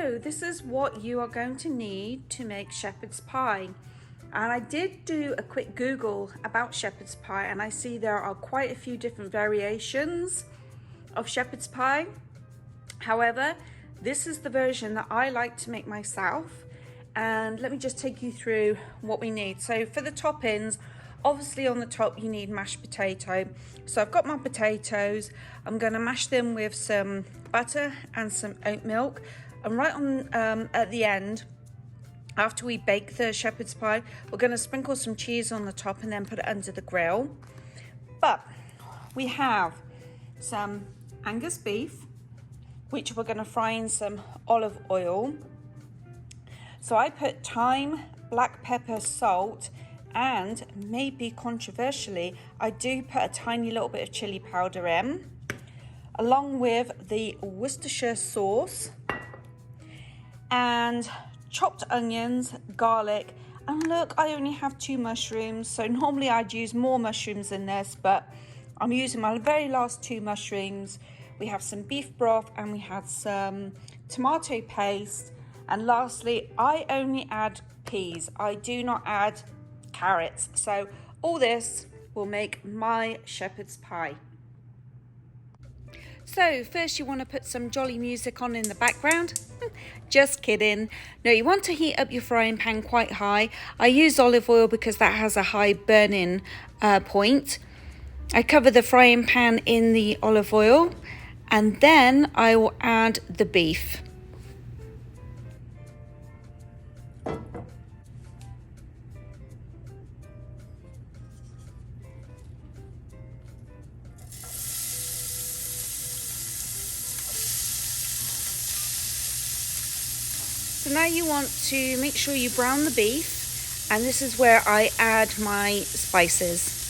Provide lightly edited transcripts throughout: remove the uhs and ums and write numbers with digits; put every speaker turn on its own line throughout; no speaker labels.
So this is what you are going to need to make shepherd's pie. And I did do a quick Google about shepherd's pie, and I see there are quite a few different variations of shepherd's pie. However, this is the version that I like to make myself. And let me just take you through what we need. So for the toppings, obviously on the top you need mashed potato. So I've got my potatoes. I'm going to mash them with some butter and some oat milk. And right on at the end, after we bake the shepherd's pie, we're going to sprinkle some cheese on the top and then put it under the grill. But we have some Angus beef, which we're going to fry in some olive oil. So I put thyme, black pepper, salt, and maybe controversially, I do put a tiny little bit of chili powder in, along with the Worcestershire sauce and chopped onions, garlic, and look, I only have 2 mushrooms. So normally I'd use more mushrooms than this, but I'm using my very last 2 mushrooms. We have some beef broth and we had some tomato paste. And lastly, I only add peas. I do not add carrots. So all this will make my shepherd's pie. So first you want to put some jolly music on in the background. Just kidding. No, you want to heat up your frying pan quite high. I use olive oil because that has a high burning point. I cover the frying pan in the olive oil and then I will add the beef. So now you want to make sure you brown the beef, and this is where I add my spices.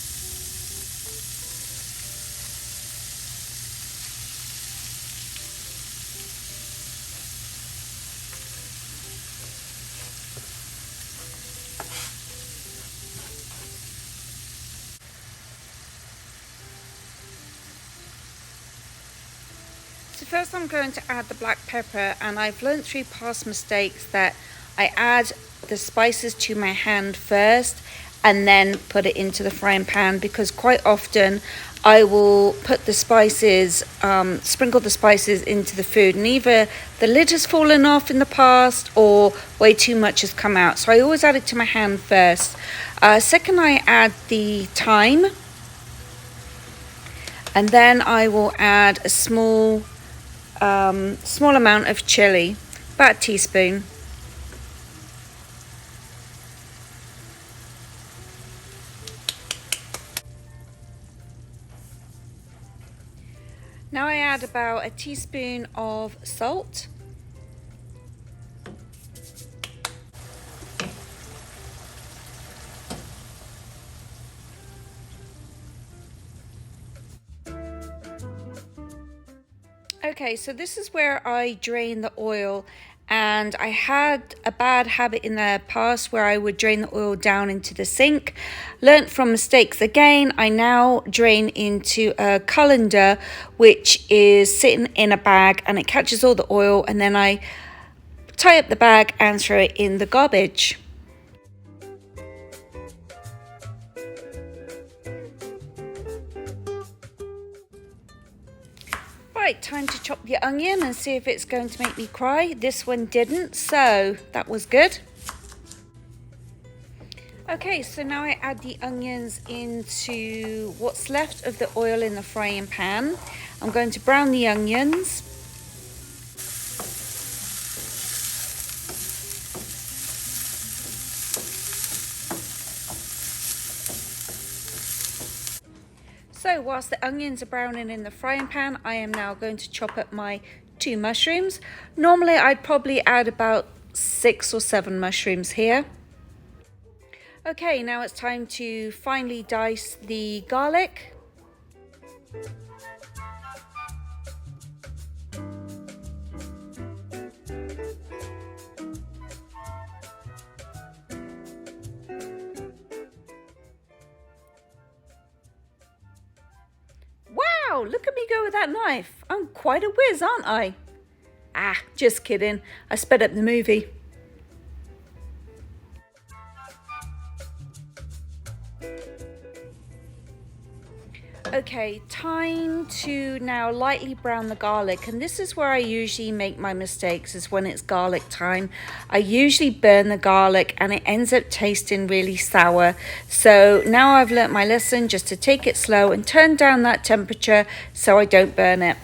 So first I'm going to add the black pepper, and I've learned through past mistakes that I add the spices to my hand first and then put it into the frying pan, because quite often I will put the spices, sprinkle the spices into the food, and either the lid has fallen off in the past or way too much has come out. So I always add it to my hand first. Second, I add the thyme, and then I will add a small amount of chili, about a teaspoon. Now I add about a teaspoon of salt. Okay, so this is where I drain the oil, and I had a bad habit in the past where I would drain the oil down into the sink. Learned from mistakes again. I now drain into a colander, which is sitting in a bag, and it catches all the oil, and then I tie up the bag and throw it in the garbage. Right, time to chop the onion and see if it's going to make me cry. This one didn't, so that was good. Okay, so now I add the onions into what's left of the oil in the frying pan. I'm going to brown the onions. So whilst the onions are browning in the frying pan, I am now going to chop up my 2 mushrooms. Normally I'd probably add about 6 or 7 mushrooms here. Okay, now it's time to finely dice the garlic. Wow, look at me go with that knife. I'm quite a whiz, aren't I? Ah, just kidding. I sped up the movie. Okay, time to now lightly brown the garlic, and this is where I usually make my mistakes, is when it's garlic time. I usually burn the garlic and it ends up tasting really sour. So now I've learnt my lesson, just to take it slow and turn down that temperature so I don't burn it.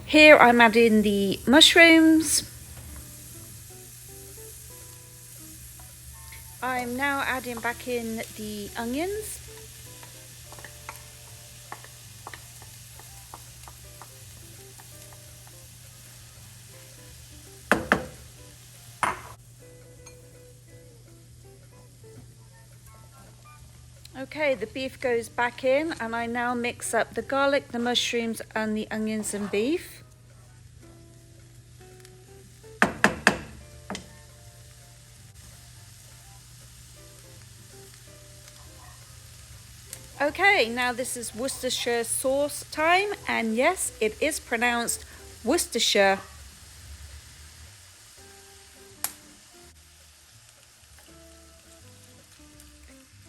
Here I'm adding the mushrooms. I'm now adding back in the onions. Okay, the beef goes back in, and I now mix up the garlic, the mushrooms and the onions and beef. Okay, now this is Worcestershire sauce time, and yes, it is pronounced Worcestershire.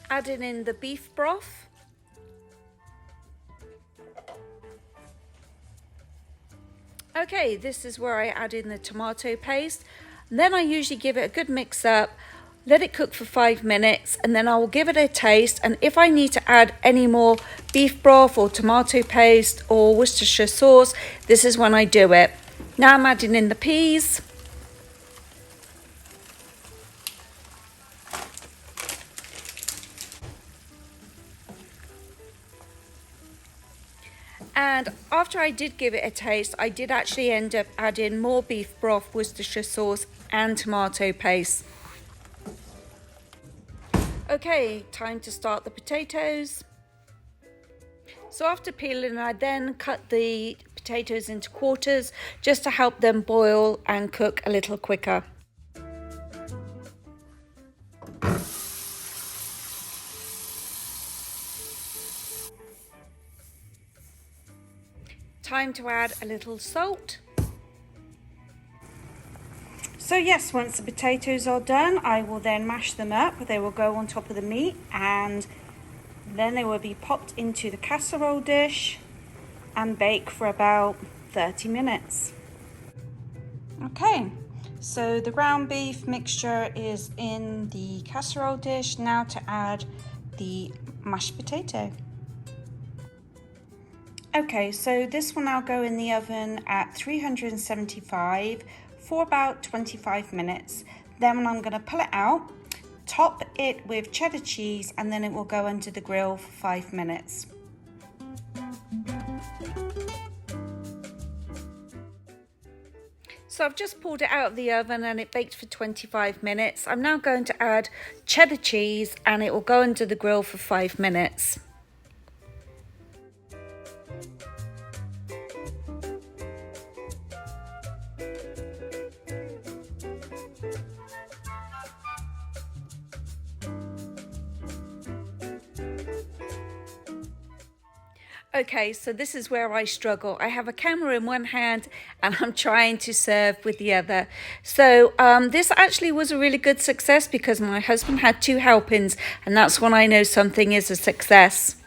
Adding in the beef broth. Okay, this is where I add in the tomato paste. And then I usually give it a good mix up, let it cook for 5 minutes, and then I will give it a taste. And if I need to add any more beef broth or tomato paste or Worcestershire sauce, this is when I do it. Now I'm adding in the peas. And after I did give it a taste, I did actually end up adding more beef broth, Worcestershire sauce and tomato paste. Okay, time to start the potatoes. So after peeling, I then cut the potatoes into quarters just to help them boil and cook a little quicker. Time to add a little salt. So yes, once the potatoes are done, I will then mash them up. They will go on top of the meat, and then they will be popped into the casserole dish and bake for about 30 minutes. Okay, so the ground beef mixture is in the casserole dish. Now to add the mashed potato. Okay, so this will now go in the oven at 375 for about 25 minutes. Then I'm going to pull it out, top it with cheddar cheese, and then it will go under the grill for 5 minutes. So I've just pulled it out of the oven and it baked for 25 minutes. I'm now going to add cheddar cheese and it will go under the grill for 5 minutes. Okay, so this is where I struggle. I have a camera in one hand and I'm trying to serve with the other. So this actually was a really good success because my husband had 2 helpings, and that's when I know something is a success.